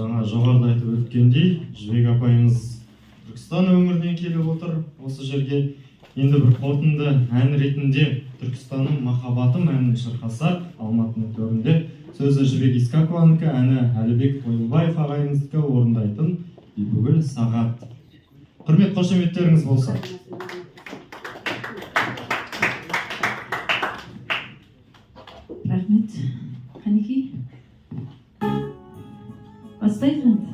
Жаңа жоғарыда айтып өткендей, Жібек апайымыз Түркістан өңірінен келіп отыр осы жерге. Енді бір қорытынды ән ретінде Түркістанның махаббатым әнін шырқасақ, Алматының төрінде. Сөзі Жібек Искакованікі, әні Әлібек Тойылбаев ағайымыздікі, орындайтын Бибігүл Сағат. Құрмет, қошеметтеріңіз болса. Рахмет. Қанеки? Бастайық енді.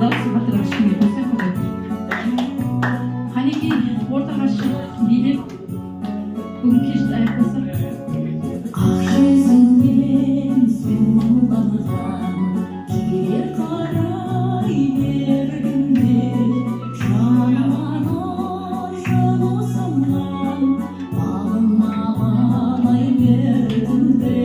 Дауысы батырақ ішкенге болса көбір. Қанеки ортаға шығып билеп, бүгін кешті аяқтасақ. Ақ жүзіңнен сен мұңланған, келер қарай бергенде, жаныма жол ұсынған, бағыма балай бердіңде.